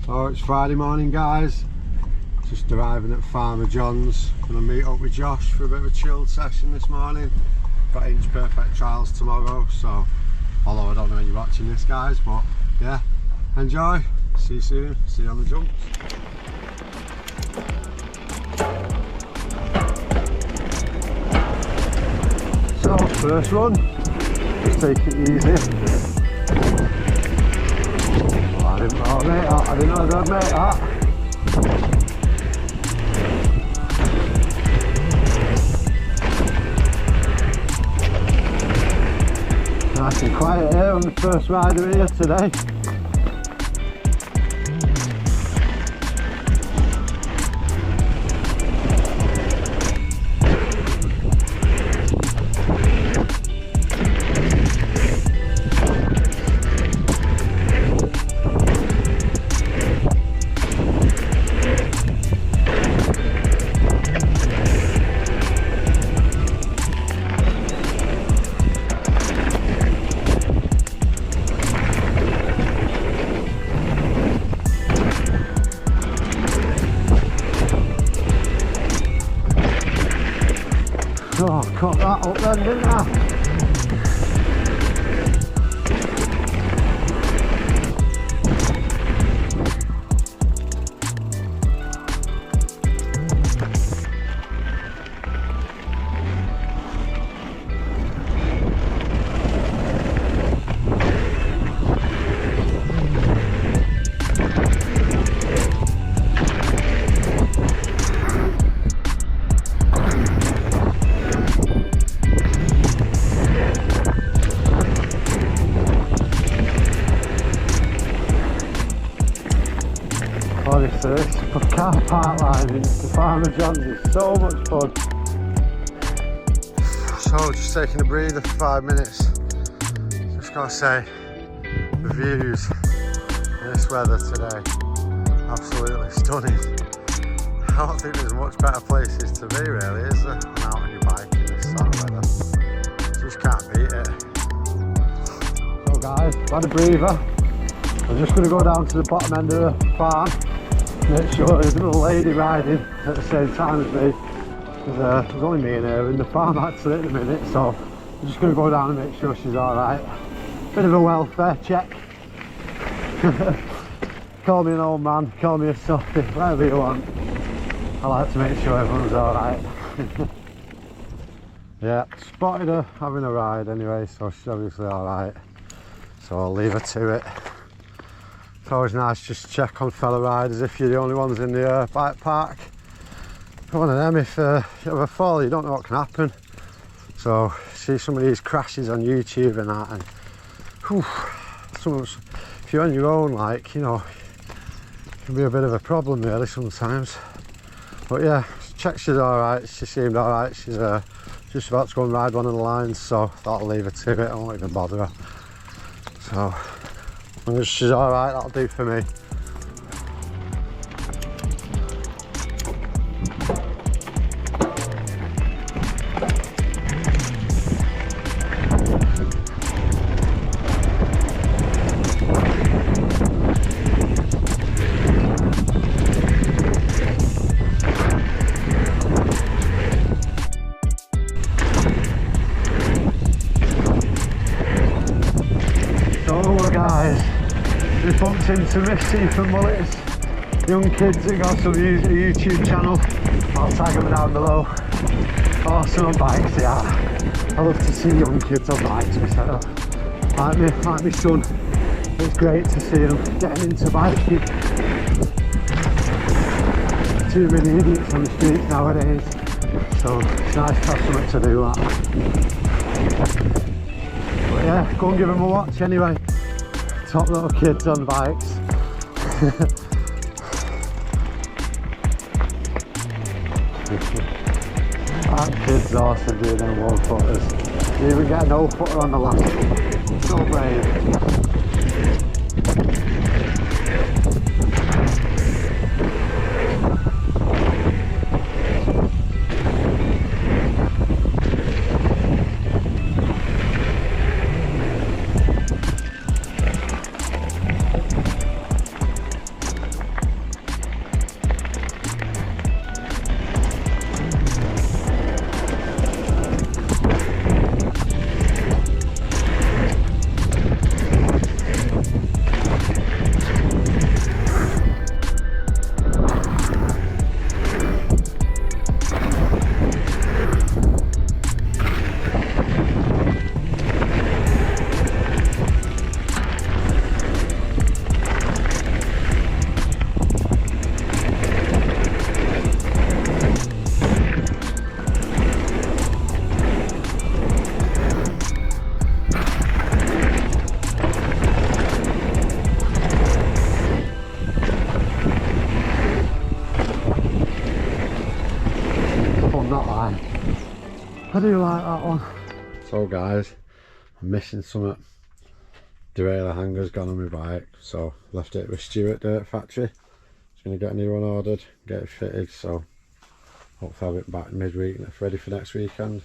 Oh, it's Friday morning, guys. Just arriving at Farmer John's. Gonna meet up with Josh for a bit of a chilled session this morning. Got Inch Perfect trials tomorrow, so although I don't know when you're watching this, guys, but yeah, enjoy. See you soon. See you on the jumps. So first run, just take it easy. I didn't know I'd make that. I didn't know I'd make that. Nice and quiet here. I'm the first rider here today. Oh, cut that up then, didn't I? This car park line into Farmer John's is so much fun. So just taking a breather for 5 minutes. Just gotta say, the views in this weather today, absolutely stunning. I don't think there's much better places to be really, is there? And out on your bike in this sort of weather. Just can't beat it. So guys, had a breather. I'm just gonna go down to the bottom end of the farm. Make sure there's a little lady riding at the same time as me. There's only me and her in the farm actually at the minute, so I'm just going to go down and make sure she's alright. Bit of a welfare check. Call me an old man, call me a softie, whatever you want. I like to make sure everyone's alright. Yeah, spotted her having a ride anyway, so she's obviously alright. So I'll leave her to it. It's always nice just to check on fellow riders if you're the only ones in the bike park. One of them, if you have a fall, you don't know what can happen. So see some of these crashes on YouTube and that, and whew, if you're on your own, like, you know, it can be a bit of a problem really sometimes. But yeah, check she's alright. She seemed alright. She's just about to go and ride one of the lines, so that'll leave her to it. I won't even bother her. So as long as she's alright, that'll do for me. So guys, we bumped into Missy from Mullets, young kids that got some YouTube channel. I'll tag them down below. Awesome on bikes, yeah. I love to see young kids on bikes myself. Like my son, it's great to see them getting into biking. Too many idiots on the streets nowadays, so it's nice to have something to do that. But yeah, go and give them a watch anyway. Top little kids on bikes. That kid's awesome doing them 1-footers. You even get an 0-footer on the last one. So brave. I do like that one. So guys, I'm missing something. Derailleur hanger's gone on my bike, so left it with Stuart Dirt Factory. Just going to get a new one ordered, get it fitted, so hopefully I'll have it back midweek and it's ready for next weekend.